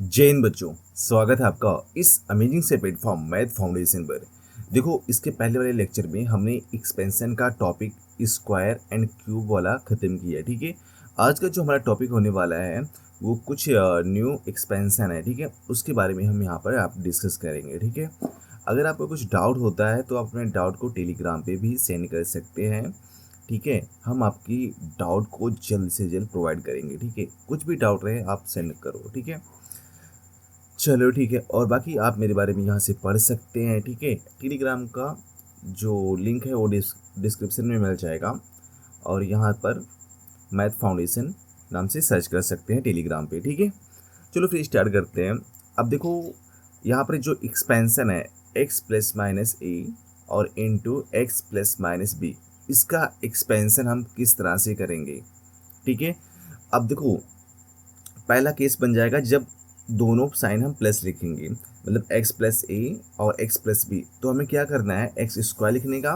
जय हिंद बच्चों। स्वागत है आपका इस अमेजिंग से प्लेटफॉर्म मैथ फाउंडेशन पर। देखो, इसके पहले वाले लेक्चर में हमने एक्सपेंशन का टॉपिक स्क्वायर एंड क्यूब वाला ख़त्म किया। ठीक है, आज का जो हमारा टॉपिक होने वाला है वो कुछ न्यू एक्सपेंशन है। ठीक है, उसके बारे में हम यहाँ पर आप डिस्कस करेंगे। ठीक है, अगर आपको कुछ डाउट होता है तो आप अपने डाउट को टेलीग्राम पे भी सेंड कर सकते हैं। ठीक है, हम आपकी डाउट को जल्द से जल्द प्रोवाइड करेंगे। ठीक है, कुछ भी डाउट रहे आप सेंड करो। ठीक है, चलो ठीक है। और बाकी आप मेरे बारे में यहाँ से पढ़ सकते हैं। ठीक है, टेलीग्राम का जो लिंक है वो डिस्क्रिप्शन में मिल जाएगा, और यहाँ पर मैथ फाउंडेशन नाम से सर्च कर सकते हैं टेलीग्राम पे। ठीक है, चलो फिर स्टार्ट करते हैं। अब देखो, यहाँ पर जो एक्सपेंशन है x प्लस माइनस ए और into X plus minus B, इसका एक्सपेंशन हम किस तरह से करेंगे। ठीक है, अब देखो, पहला केस बन जाएगा जब दोनों साइन हम प्लस लिखेंगे, मतलब x प्लस ए और x प्लस बी। तो हमें क्या करना है, एक्स स्क्वायर लिखने का,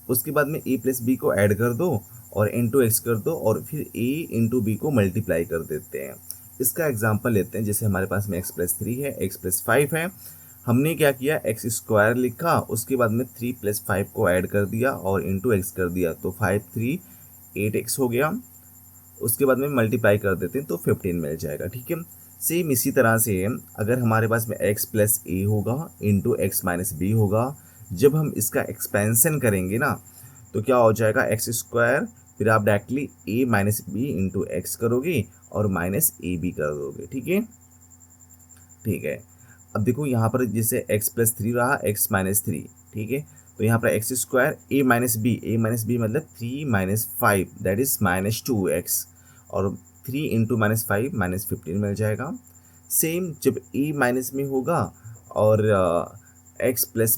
उसके बाद में a प्लस बी को ऐड कर दो और इंटू एक्स कर दो, और फिर a इंटू बी को मल्टीप्लाई कर देते हैं। इसका एग्जांपल लेते हैं। जैसे हमारे पास में x प्लस थ्री है, x प्लस फाइव है। हमने क्या किया, एक्स स्क्वायर लिखा, उसके बाद में थ्री प्लस फाइव को ऐड कर दिया और इंटू एक्स कर दिया, तो फाइव थ्री 8x हो गया। उसके बाद में मल्टीप्लाई कर देते हैं तो 15 मिल जाएगा। ठीक है, सेम इसी तरह से अगर हमारे पास में x प्लस ए होगा इंटू एक्स माइनस बी होगा, जब हम इसका एक्सपेंशन करेंगे ना तो क्या हो जाएगा, एक्स स्क्वायर, फिर आप डायरेक्टली ए माइनस बी इंटू एक्स करोगे और माइनस ए बी कर दोगे। ठीक है, ठीक है। अब देखो यहाँ पर जैसे x प्लस थ्री रहा, x माइनस थ्री। ठीक है, तो यहाँ पर x square a minus b मतलब three minus five, that is minus two x, और three into minus five minus 15 मिल जाएगा। सेम जब ए माइनस में होगा और एक्स प्लस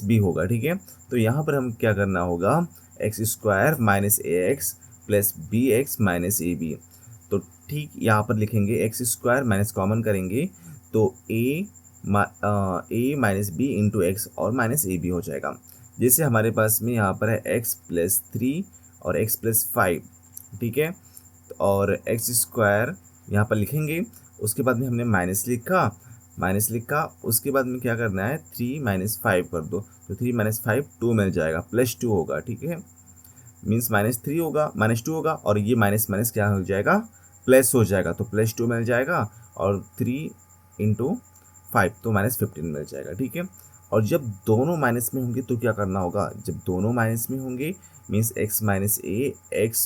बी होगा। ठीक है, तो यहाँ पर हम क्या करना होगा, X square minus A X plus B X minus A B. तो ठीक यहाँ पर लिखेंगे एक्स स्क्वायर माइनस कॉमन करेंगे तो ए माइनस बी इंटू एक्स और माइनस ए बी हो जाएगा। जैसे हमारे पास में यहाँ पर है एक्स प्लस थ्री और एक्स प्लस फाइव। ठीक है, और एक्स स्क्वायर यहाँ पर लिखेंगे, उसके बाद में हमने माइनस लिखा, उसके बाद में क्या करना है, थ्री माइनस फाइव कर दो, तो थ्री माइनस फाइव टू मिल जाएगा, प्लस टू होगा। ठीक है, मीन्स माइनस थ्री होगा, माइनस टू होगा, और ये माइनस माइनस क्या हो जाएगा, प्लस हो जाएगा, तो प्लस टू मिल जाएगा, और थ्री इंटू फाइव तो माइनस 15 मिल जाएगा। ठीक है, और जब दोनों माइनस में होंगे तो क्या करना होगा, जब दोनों माइनस में होंगे means x minus A x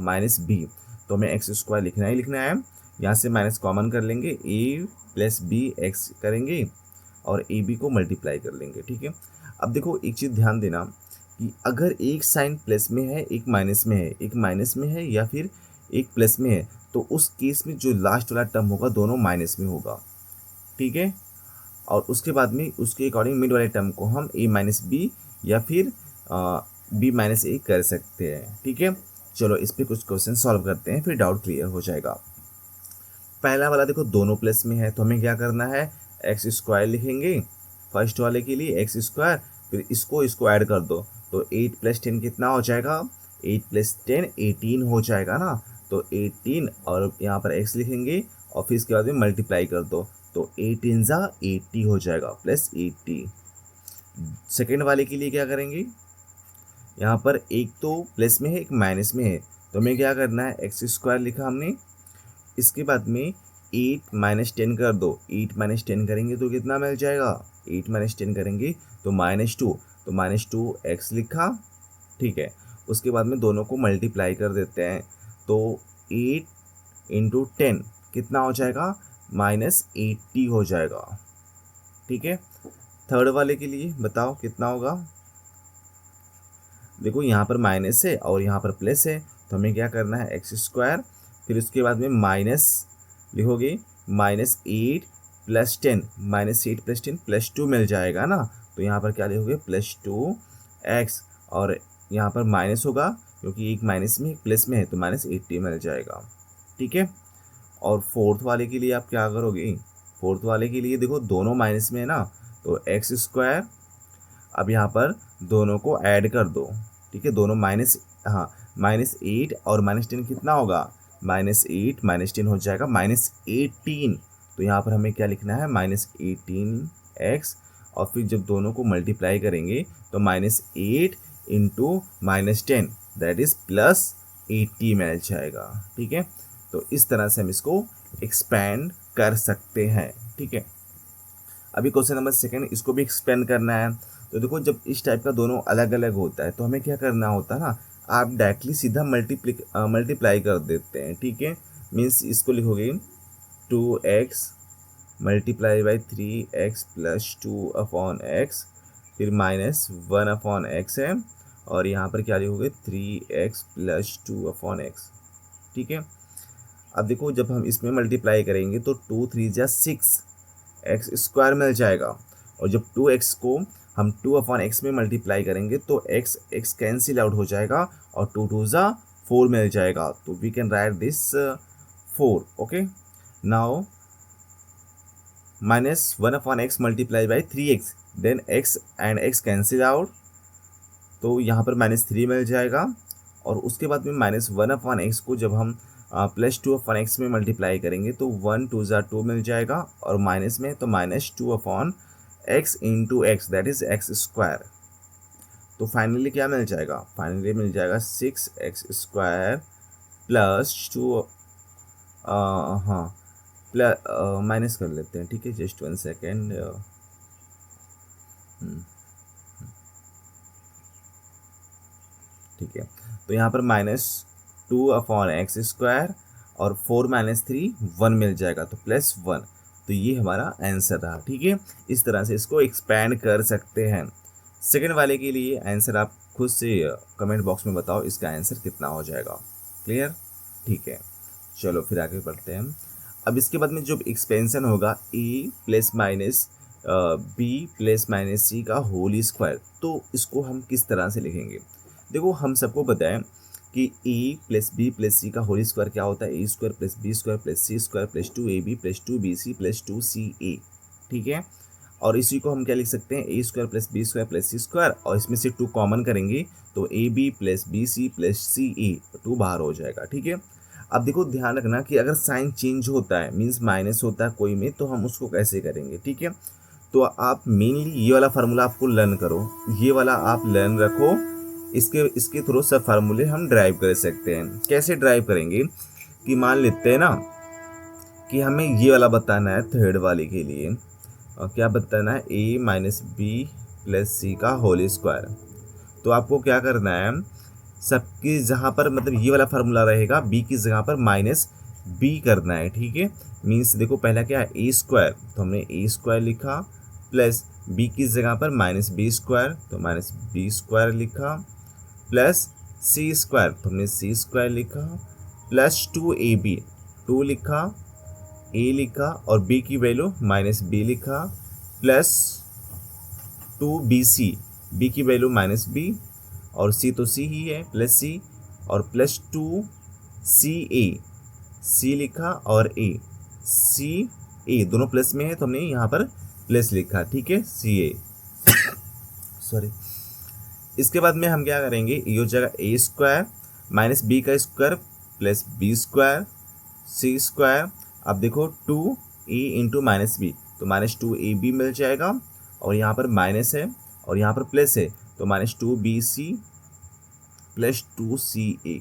minus B, तो हमें एक्स स्क्वायर लिखना ही लिखना है। यहाँ से माइनस कॉमन कर लेंगे, ए प्लस बी एक्स करेंगे और ए बी को मल्टीप्लाई कर लेंगे। ठीक है, अब देखो एक चीज़ ध्यान देना कि अगर एक साइन प्लस में है, एक माइनस में है, एक माइनस में है या फिर एक प्लस में है, तो उस केस में जो लास्ट वाला टर्म होगा दोनों माइनस में होगा। ठीक है, और उसके बाद में उसके अकॉर्डिंग मिड वाले टर्म को हम ए माइनस बी या फिर बी माइनस ए कर सकते हैं। ठीक है, चलो इस पर कुछ क्वेश्चन सॉल्व करते हैं, फिर डाउट क्लियर हो जाएगा। पहला वाला देखो दोनों प्लस में है, तो हमें क्या करना है, एक्स स्क्वायर लिखेंगे फर्स्ट वाले के लिए, एक्स स्क्वायर, फिर इसको ऐड कर दो, तो 8 प्लस 10 कितना हो जाएगा, 8 प्लस 10 18 हो जाएगा ना, तो 18, और यहाँ पर एक्स लिखेंगे और फिर इसके बाद में मल्टीप्लाई कर दो, तो 18 जा 80 हो जाएगा प्लस 80। सेकेंड वाले के लिए क्या करेंगे, यहाँ पर एक तो प्लस में है एक माइनस में है, तो हमें क्या करना है, एक्स स्क्वायर लिखा हमने, इसके बाद में 8 माइनस 10 कर दो, 8 माइनस 10 करेंगे तो कितना मिल जाएगा, 8 माइनस 10 करेंगे तो माइनस टू, तो माइनस टू एक्स लिखा। ठीक है, उसके बाद में दोनों को मल्टीप्लाई कर देते हैं, तो 8 इंटू 10 कितना हो जाएगा, माइनस 80 हो जाएगा। ठीक है, थर्ड वाले के लिए बताओ कितना होगा। देखो यहाँ पर माइनस है और यहाँ पर प्लस है, तो हमें क्या करना है, एक्स स्क्वायर, फिर उसके बाद में माइनस लिखोगे, minus 8 plus 10, minus 8 plus 10 plus 2 मिल जाएगा ना, तो यहाँ पर क्या लिखोगे, प्लस 2 एक्स, और यहाँ पर माइनस होगा क्योंकि एक माइनस में एक प्लस में है, तो माइनस 80 मिल जाएगा। ठीक है, और फोर्थ वाले के लिए आप क्या करोगे, फोर्थ वाले के लिए देखो दोनों माइनस में है ना, तो एक्स स्क्वायर, अब यहाँ पर दोनों को ऐड कर दो। ठीक है, दोनों माइनस, हाँ, माइनस 8 और माइनस 10 कितना होगा, -8 -10 हो जाएगा -18। तो यहाँ पर हमें क्या लिखना है, -18x, और फिर जब दोनों को मल्टीप्लाई करेंगे तो -8 इंटू -10 दैट इज़ +80 मिल जाएगा। ठीक है, तो इस तरह से हम इसको एक्सपेंड कर सकते हैं। ठीक है, अभी क्वेश्चन नंबर सेकंड, इसको भी एक्सपेंड करना है। तो देखो, जब इस टाइप का दोनों अलग अलग होता है तो हमें क्या करना होता है ना, आप डायरेक्टली सीधा मल्टीप्लाई कर देते हैं। ठीक है, मीन्स इसको लिखोगे 2x multiply by 3x plus 2/x, फिर -1/x है, और यहाँ पर क्या लिखोगे 3x प्लस 2/x। ठीक है, अब देखो जब हम इसमें मल्टीप्लाई करेंगे तो 2 3 जा 6 एक्स स्क्वायर मिल जाएगा, और जब 2x को हम 2/x में मल्टीप्लाई करेंगे तो x कैंसिल आउट हो जाएगा और 2 2 जा 4 मिल जाएगा। तो we can write this 4। Okay, now -1/x multiply by 3x, then x and x cancel out, तो यहाँ पर -3 मिल जाएगा, और उसके बाद में -1/x को जब हम +2/x में मल्टीप्लाई करेंगे तो 1 2 जा 2 मिल जाएगा, और माइनस में तो -2/x into x that is x square. तो फाइनली क्या मिल जाएगा, फाइनली मिल जाएगा 6x स्क्वायर प्लस 2, हाँ प्लस माइनस कर लेते हैं। ठीक है, जस्ट 1 सेकेंड। ठीक है, तो यहाँ पर -2/x स्क्वायर और 4 - 3 1 मिल जाएगा, तो +1। तो ये हमारा आंसर रहा। ठीक है, इस तरह से इसको एक्सपैंड कर सकते हैं। सेकंड वाले के लिए आंसर आप खुद से कमेंट बॉक्स में बताओ इसका आंसर कितना हो जाएगा। क्लियर? ठीक है, चलो फिर आगे बढ़ते हैं। अब इसके बाद में जो एक्सपेंशन होगा a plus minus b plus minus c का होल स्क्वायर, तो इसको हम किस तरह से लिखेंगे। देखो, हम सबको पता है कि a प्लस बी प्लस सी का होल स्क्वायर क्या होता है, a square plus B square plus C square plus 2ab plus 2bc plus 2ca। ठीक है, और इसी को हम क्या लिख सकते हैं, a square plus B square plus C square, और इसमें से 2 कॉमन करेंगे तो ab plus B C plus ca, 2 बाहर हो जाएगा। ठीक है, अब देखो ध्यान रखना कि अगर साइन चेंज होता है, मीन्स माइनस होता है कोई में, तो हम उसको कैसे करेंगे। ठीक है, तो आप मेनली ये वाला फार्मूला आपको लर्न करो, ये वाला आप लर्न रखो, इसके थ्रू सब फार्मूले हम ड्राइव कर सकते हैं। कैसे ड्राइव करेंगे कि मान लेते हैं ना कि हमें ये वाला बताना है थर्ड वाले के लिए, और क्या बताना है, a माइनस बी प्लस सी का होल स्क्वायर। तो आपको क्या करना है, सबकी जहाँ पर मतलब ये वाला फार्मूला रहेगा, b की जगह पर -b करना है। ठीक है, मीन्स देखो पहला क्या है a स्क्वायर, तो हमने a स्क्वायर लिखा, प्लस b की जगह पर -b स्क्वायर, तो -b स्क्वायर लिखा, प्लस c स्क्वायर, तो हमने c स्क्वायर लिखा, प्लस 2ab, 2 लिखा, a लिखा, और b की वैल्यू -b लिखा, प्लस 2bc, b की वैल्यू -b, और c तो c ही है, प्लस c, और प्लस 2ca, c लिखा और a दोनों प्लस में है, तो हमने यहाँ पर प्लस लिखा। ठीक है, ca सॉरी। इसके बाद में हम क्या करेंगे, ये हो जाएगा a स्क्वायर माइनस b का square plus b square c square. अब देखो 2a इंटू -b, तो -2ab मिल जाएगा, और यहाँ पर माइनस है और यहाँ पर प्लस है, तो -2bc प्लस 2ca।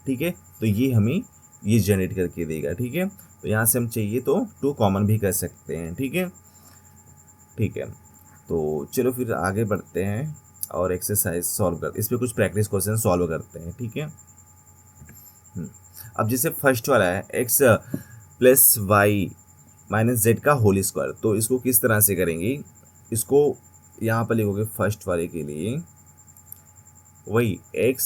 ठीक है, तो ये हमें ये जनरेट करके देगा। ठीक है, तो यहाँ से हम चाहिए तो 2 कॉमन भी कर सकते हैं। ठीक है, ठीक है, तो चलो फिर आगे बढ़ते हैं और एक्सरसाइज सॉल्व करते हैं, इस पर कुछ प्रैक्टिस क्वेश्चन सॉल्व करते हैं। ठीक है, अब जैसे फर्स्ट वाला है x plus Y minus Z का होल स्क्वायर, तो इसको किस तरह से करेंगे, इसको यहाँ पर लिखोगे फर्स्ट वाले के लिए वही x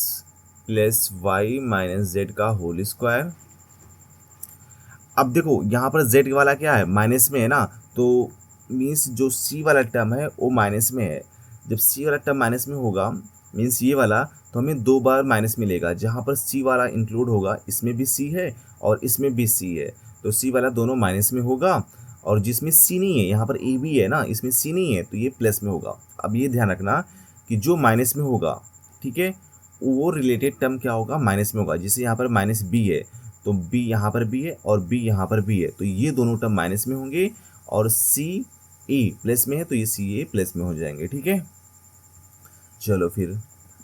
plus Y minus Z का होल स्क्वायर। अब देखो यहाँ पर z वाला क्या है, माइनस में है ना, तो मीन्स जो c वाला टर्म है वो माइनस में है। जब c वाला टर्म माइनस में होगा मीन्स ये वाला, तो हमें 2 बार माइनस मिलेगा। जहाँ पर c वाला इंक्लूड होगा इसमें भी c है और इसमें भी c है, तो c वाला दोनों माइनस में होगा, और जिसमें c नहीं है, यहाँ पर a भी है ना, इसमें c नहीं है, तो ये प्लस में होगा। अब ये ध्यान रखना कि जो माइनस में होगा, ठीक है, वो रिलेटेड टर्म क्या होगा, माइनस में होगा। जैसे यहाँ पर -b है, तो b यहाँ पर भी है और b यहाँ पर भी है, तो ये दोनों टर्म माइनस में होंगे, और c a प्लस में है तो ये c a प्लस में हो जाएंगे। ठीक है, चलो फिर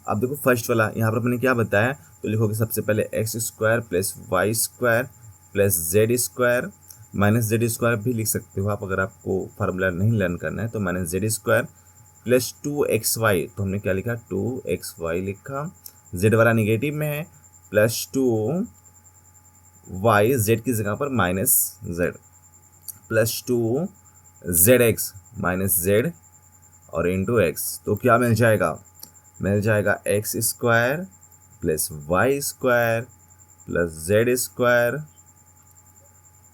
अब देखो फर्स्ट वाला यहाँ पर मैंने क्या बताया, तो लिखोगे सबसे पहले X square plus Y square plus Z square, minus Z square भी लिख सकते हो आप अगर आपको फार्मूला नहीं लर्न करना है, तो minus Z square plus 2xy, तो हमने क्या लिखा 2xy लिखा, जेड वाला निगेटिव में है, प्लस 2y जेड की जगह पर minus Z, plus 2zx minus Z और इंटू एक्स, तो क्या मिल जाएगा, मिल जाएगा X square plus Y square plus Z square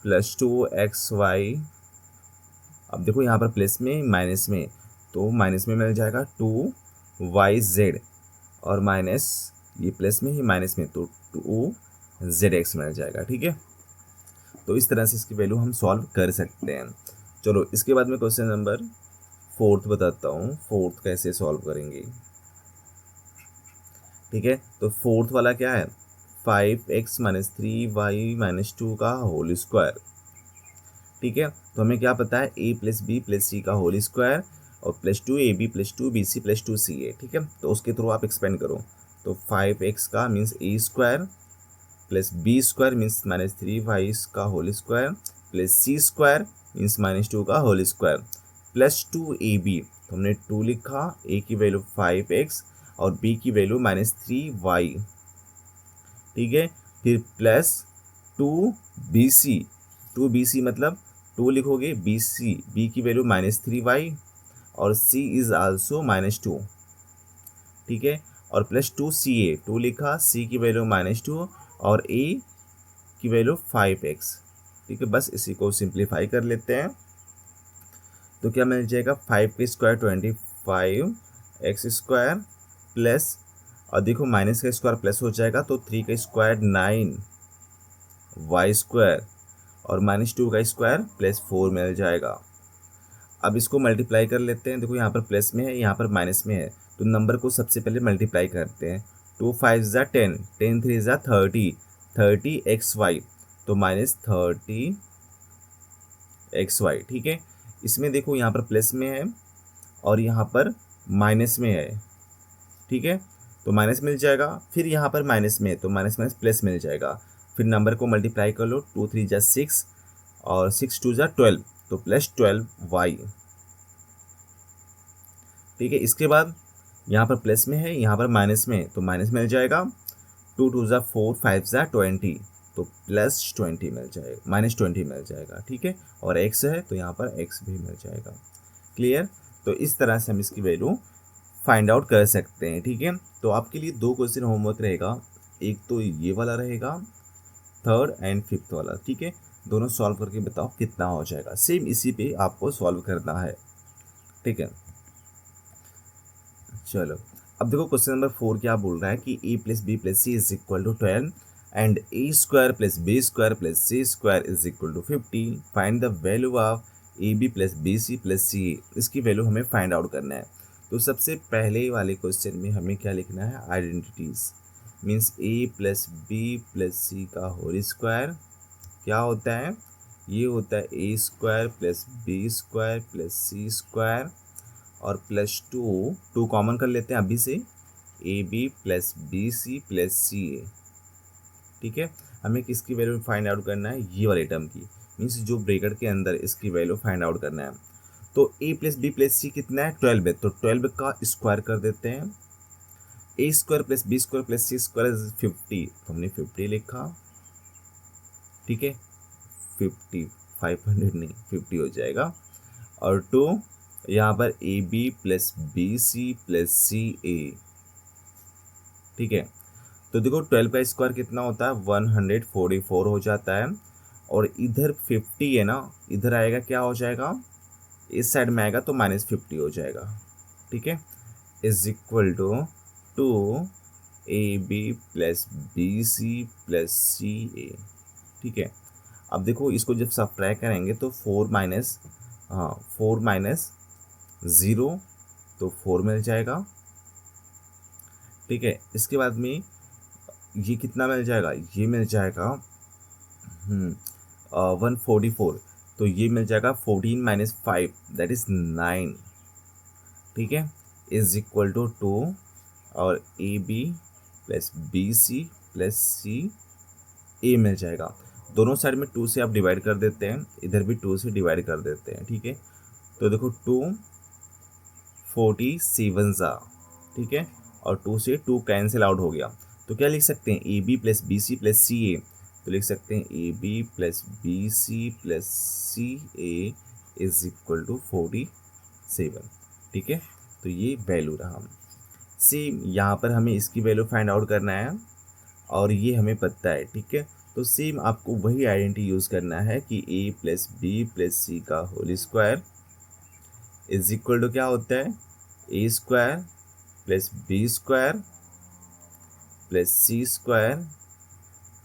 plus 2xy। अब देखो यहाँ पर प्लस में माइनस में, तो माइनस में मिल जाएगा 2yz और माइनस ये प्लस में ही माइनस में, तो 2zx मिल जाएगा। ठीक है, तो इस तरह से इसकी वैल्यू हम सॉल्व कर सकते हैं। चलो इसके बाद में क्वेश्चन नंबर 4 बताता हूँ, 4 कैसे सॉल्व करेंगे। ठीक है, तो 4 वाला क्या है, 5x माइनस 3y माइनस 2 का होल स्क्वायर। ठीक है, तो हमें क्या पता है, a प्लस बी प्लस सी का होल स्क्वायर और plus 2ab plus 2bc plus 2ca। ठीक है, तो उसके थ्रू आप एक्सपेंड करो, तो 5x का means a square plus B square means minus 3y का होल स्क्वायर प्लस सी स्क्वायर मीन्स माइनस 2 का होल स्क्वायर प्लस 2ab, तो हमने 2 लिखा, a की वैल्यू 5x और b की वैल्यू माइनस 3y। ठीक है, फिर प्लस 2bc, 2bc मतलब 2 लिखोगे, b की वैल्यू माइनस 3y और c इज आल्सो माइनस 2। ठीक है, और प्लस 2ca, 2 लिखा, c की वैल्यू माइनस 2 और a की वैल्यू 5x। ठीक है, बस इसी को सिंप्लीफाई कर लेते हैं, तो क्या मिल जाएगा, 5 का स्क्वायर 25 एक्स स्क्वायर प्लस, और देखो माइनस का स्क्वायर प्लस हो जाएगा, तो 3 का स्क्वायर 9 वाई स्क्वायर और माइनस 2 का स्क्वायर प्लस 4 मिल जाएगा। अब इसको मल्टीप्लाई कर लेते हैं, देखो यहाँ पर प्लस में है, यहाँ पर माइनस में है, तो नंबर को सबसे पहले मल्टीप्लाई करते हैं, 2 5 ज़ा 10, 10 3 ज़ा 30, 30xy, तो माइनस 30xy। ठीक है, इसमें देखो यहाँ पर प्लस में है और यहाँ पर माइनस में है। ठीक है, तो माइनस मिल जाएगा, फिर यहाँ पर माइनस में है तो माइनस माइनस प्लस मिल जाएगा, फिर नंबर को मल्टीप्लाई कर लो, 2 3 ज़ा 6 और 6 2 ज़ा 12, तो प्लस 12y। ठीक है, इसके बाद यहाँ पर प्लस में है, यहाँ पर माइनस में है, तो माइनस मिल जाएगा, 2 2 ज़ा 4 5 ज़ा 20, तो प्लस 20 मिल जाएगा, माइनस 20 मिल जाएगा। ठीक है, और x है तो यहाँ पर x भी मिल जाएगा। क्लियर, तो इस तरह से हम इसकी वैल्यू फाइंड आउट कर सकते हैं। ठीक है, तो आपके लिए 2 क्वेश्चन होमवर्क रहेगा, एक तो ये वाला रहेगा, 3rd एंड 5th वाला। ठीक है, दोनों सॉल्व करके बताओ कितना हो जाएगा, सेम इसी पे आपको सॉल्व करना है। ठीक है, चलो अब देखो क्वेश्चन नंबर 4 क्या बोल रहा है कि a plus B plus c is equal to 12 and a square plus B square plus C square is equal to 50, find the value of a b plus B C plus c a. इसकी value हमें find out करना है। तो सबसे पहले वाले question में हमें क्या लिखना है, identities, means a plus B plus सी का होल स्क्वायर क्या होता है, ये होता है a square plus B square plus C square और प्लस 2 कॉमन कर लेते हैं अभी से, a b plus B C plus c a. ठीक है, हमें किसकी वैल्यू फाइंड आउट करना है, ये वाले टर्म की, मीन्स जो ब्रैकेट के अंदर इसकी वैल्यू फाइंड आउट करना है। तो ए प्लस बी प्लस सी कितना है, 12 है, तो 12 का स्क्वायर कर देते हैं, a square plus B square plus C square 50, तो हमने 50 लिखा। ठीक है, 50, 500 नहीं 50 हो जाएगा, और 2 यहाँ पर a b plus B C plus c a. ठीक है, तो देखो 12 का स्क्वायर कितना होता है, 144 हो जाता है, और इधर 50 है ना, इधर आएगा क्या हो जाएगा, इस साइड में आएगा तो -50 हो जाएगा। ठीक है, is equal to 2 a b plus B C plus c a. ठीक है, अब देखो इसको जब सब्ट्रैक्ट करेंगे तो 4 माइनस 0, तो 4 मिल जाएगा। ठीक है, इसके बाद में ये कितना मिल जाएगा, ये मिल जाएगा 144, तो ये मिल जाएगा 14 माइनस 5 दैट इज़ 9, ठीक है, इज इक्वल टू 2, और ए b plus B C plus c a मिल जाएगा। दोनों साइड में 2 से आप डिवाइड कर देते हैं, इधर भी 2 से डिवाइड कर देते हैं, ठीक है। तो देखो 247 ज़ा, ठीक है, और 2 से 2 कैंसिल आउट हो गया। तो क्या लिख सकते हैं, a b plus B C plus c a. तो लिख सकते हैं a b plus B C plus c a is equal to 47, ठीक है। तो ये वैल्यू रहा। सेम यहाँ पर हमें इसकी वैल्यू फाइंड आउट करना है, और ये हमें पता है, ठीक है। तो सेम आपको वही आइडेंटिटी यूज़ करना है कि ए प्लस बी प्लस सी का whole square is equal to क्या होता है, a square plus B square plus C square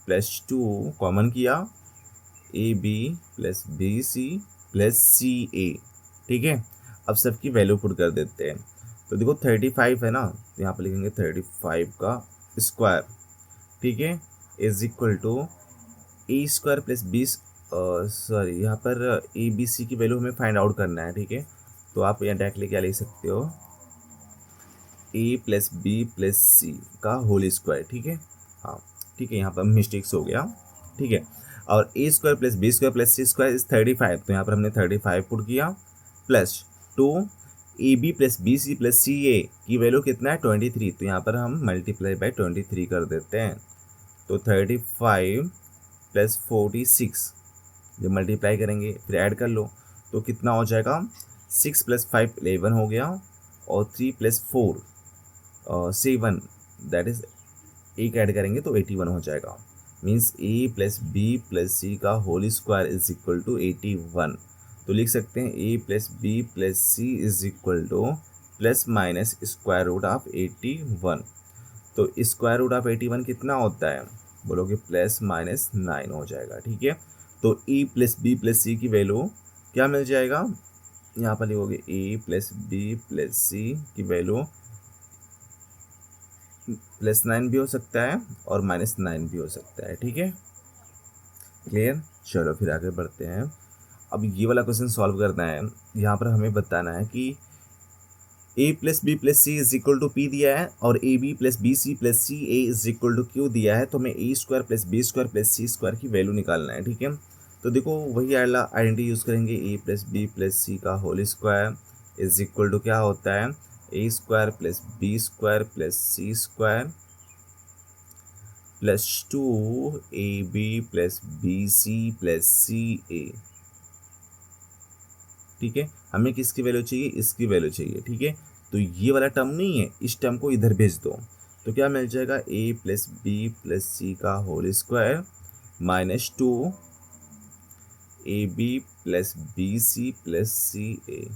plus 2 common किया, a b plus B C plus c a, ठीक है। अब सबकी वैल्यू पुट कर देते हैं। तो देखो 35 है ना, तो यहाँ पर लिखेंगे 35 का स्क्वायर, ठीक है, is equal to A square plus B, sorry यहाँ पर ए बी सी की वैल्यू हमें फाइंड आउट करना है, ठीक है। तो आप यहाँ डायरेक्टली क्या लिख सकते हो, ए प्लस बी प्लस सी का होल स्क्वायर, ठीक है। हाँ ठीक है, यहाँ पर मिस्टेक्स हो गया, ठीक है। और a square plus B square plus C square is 35, तो यहाँ पर हमने 35 पुट किया, plus 2 a b plus B C plus c a की वैल्यू कितना है 23, तो यहाँ पर हम मल्टीप्लाई बाई 23 कर देते हैं। तो 35 प्लस 46 जब मल्टीप्लाई करेंगे फिर ऐड कर लो, तो कितना हो जाएगा, 6 प्लस 5 11 हो गया, और 3 प्लस 4 7, दैट इज एक ऐड करेंगे तो 81 हो जाएगा। Means a plus B plus सी का whole square is equal to 81। तो लिख सकते हैं a plus B plus c is equal to plus minus square root of 81। तो स्क्वायर रूट ऑफ 81 कितना होता है, बोलोगे प्लस माइनस 9 हो जाएगा, ठीक है। तो ए प्लस बी प्लस सी की वैल्यू क्या मिल जाएगा, यहाँ पर लिखोगे ए प्लस बी प्लस सी की वैल्यू +9 भी हो सकता है और -9 भी हो सकता है, ठीक है, क्लियर। चलो फिर आगे बढ़ते हैं। अब ये वाला क्वेश्चन सॉल्व करना है। यहाँ पर हमें बताना है कि a plus B plus c is equal to p दिया है, और ए b plus B C plus c a is equal to q दिया है। तो हमें a square plus B square plus C square की वैल्यू निकालना है, ठीक है। तो देखो वही आइडेंटिटी यूज़ करेंगे, ए प्लस बी प्लस सी का whole square is equal to क्या होता है, a square plus B square plus C square plus 2 a b plus B C plus c a, ठीक है। हमें किसकी वैल्यू चाहिए, इसकी वैल्यू चाहिए, ठीक है। तो ये वाला टर्म नहीं है, इस टर्म को इधर भेज दो, तो क्या मिल जाएगा, ए प्लस बी प्लस सी का whole square minus 2 a b plus B C plus c a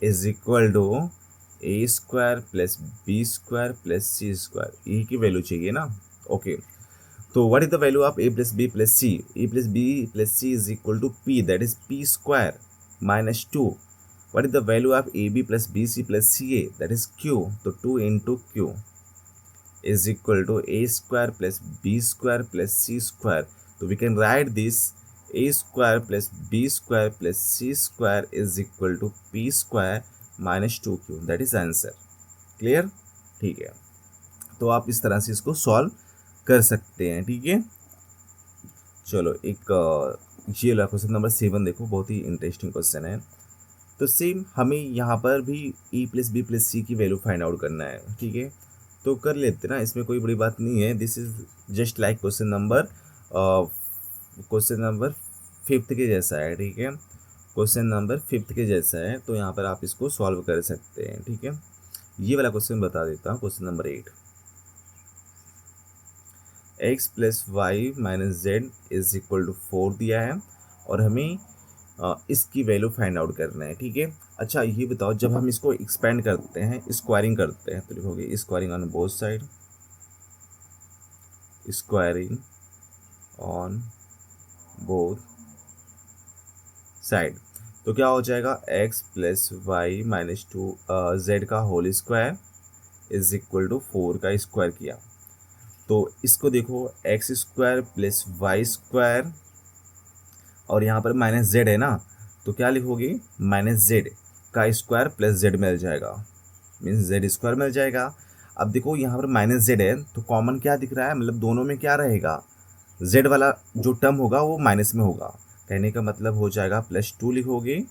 is equal to A square plus B square plus C square, a की वैल्यू चाहिए ना, ओके। तो what is the value of a plus B plus c, a plus B plus c is equal to p, that is p square minus 2, what is the value of a b plus B C plus c a, that is q, तो 2 into q is equal to A square plus B square plus C square. तो we can write this a square plus B square plus C square is equal to p square minus 2q, that is answer, clear, ठीक है। तो आप इस तरह से इसको solve कर सकते हैं, ठीक है। चलो एक ये ला क्वेश्चन नंबर 7 देखो, बहुत ही इंटरेस्टिंग क्वेश्चन है। तो सेम हमें यहाँ पर भी ए प्लस बी प्लस सी की वैल्यू फाइंड आउट करना है, ठीक है। तो कर लेते ना, इसमें कोई बड़ी बात नहीं है। This is just like question number 5th के जैसा है, ठीक है, क्वेश्चन नंबर 5th के जैसा है। तो यहाँ पर आप इसको सॉल्व कर सकते हैं, ठीक है। ये वाला क्वेश्चन बता देता हूँ, question number 8, x plus Y minus Z is equal to 4 दिया है, और हमें इसकी वैल्यू फाइंड आउट करना है, ठीक है। अच्छा ये बताओ, जब हम इसको एक्सपेंड करते हैं, स्क्वायरिंग करते हैं, तो लिखोगे squaring on both side, squaring on both side. तो क्या हो जाएगा, x plus Y minus 2 z का whole square is equal to 4 का स्क्वायर किया। तो इसको देखो, x square plus Y square और यहाँ पर माइनस जेड है ना, तो क्या लिखोगे, माइनस जेड का स्क्वायर प्लस जेड मिल जाएगा, मीन्स जेड स्क्वायर मिल जाएगा। अब देखो यहाँ पर माइनस जेड है तो कॉमन क्या दिख रहा है, मतलब दोनों में क्या रहेगा, जेड वाला जो टर्म होगा वो माइनस में होगा, कहने का मतलब हो जाएगा +2 लिखोगे।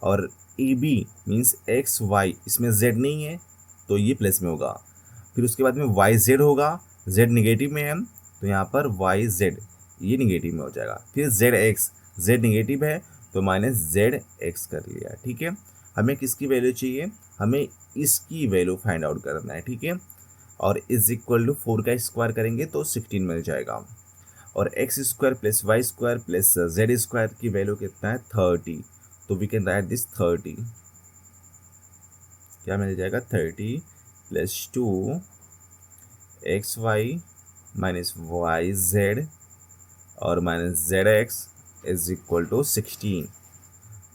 और ए बी मीन्स एक्स वाई, इसमें जेड नहीं है तो ये प्लस में होगा। फिर उसके बाद में वाई जेड होगा, जेड निगेटिव में है तो यहाँ पर वाई जेड ये निगेटिव में हो जाएगा। फिर जेड एक्स, जेड निगेटिव है तो माइनस जेड एक्स कर लिया, ठीक है। हमें किसकी वैल्यू चाहिए, हमें इसकी वैल्यू फाइंड आउट करना है, ठीक है। और इज इक्वल टू 4 का स्क्वायर करेंगे तो 16 मिल जाएगा। और X square plus Y square plus Z square की वैल्यू कितना है, 30, तो वी कैन राइट दिस 30, क्या मिल जाएगा, 30 + 2 x Y minus Y z और minus Z x is equal to 16।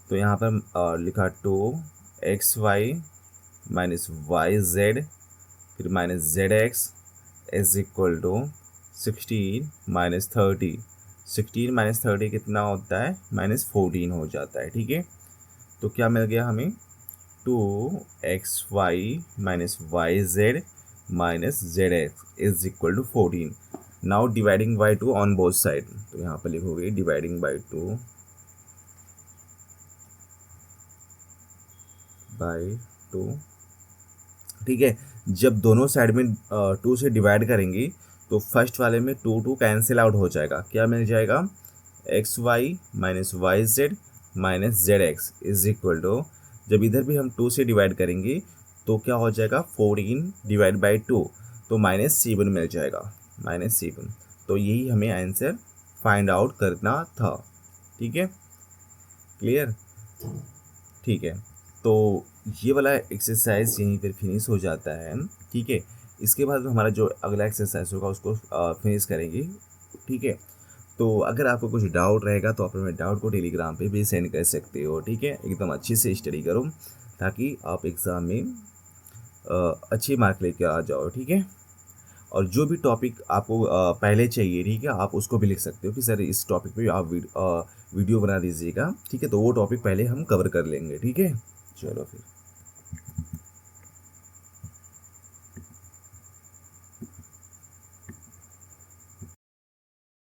तो यहाँ पर लिखा 2 x Y minus Y z फिर minus Z x is equal to 16 minus 30, 16 minus 30 कितना होता है, -14 हो जाता है, ठीक है। तो क्या मिल गया हमें, 2xy minus Y Z minus Z x is equal to 14। Now dividing by 2 on both side, तो यहाँ पर लिखोगे डिवाइडिंग बाई 2 ठीक है। जब दोनों साइड में 2 से डिवाइड करेंगे तो फर्स्ट वाले में 2 कैंसिल आउट हो जाएगा, क्या मिल जाएगा, X Y minus Y Z minus Z x is equal to, जब इधर भी हम 2 से डिवाइड करेंगे तो क्या हो जाएगा, 14 डिवाइड बाई 2 तो -7 मिल जाएगा, -7। तो यही हमें आंसर फाइंड आउट करना था, ठीक है, क्लियर, ठीक है। तो ये वाला एक्सरसाइज यहीं पर फिनिश हो जाता है, ठीक है। इसके बाद हमारा जो अगला एक्सरसाइज होगा उसको फिनिश करेंगे, ठीक है। तो अगर आपको कुछ डाउट रहेगा तो आप अपने डाउट को टेलीग्राम पे भी सेंड कर सकते हो, ठीक है। एकदम अच्छे से स्टडी करो ताकि आप एग्ज़ाम में अच्छे मार्क लेके आ जाओ, ठीक है। और जो भी टॉपिक आपको पहले चाहिए, ठीक है, आप उसको भी लिख सकते हो कि सर इस टॉपिक पे आप वीडियो बना दीजिएगा, ठीक है। तो वो टॉपिक पहले हम कवर कर लेंगे, ठीक है। चलो फिर।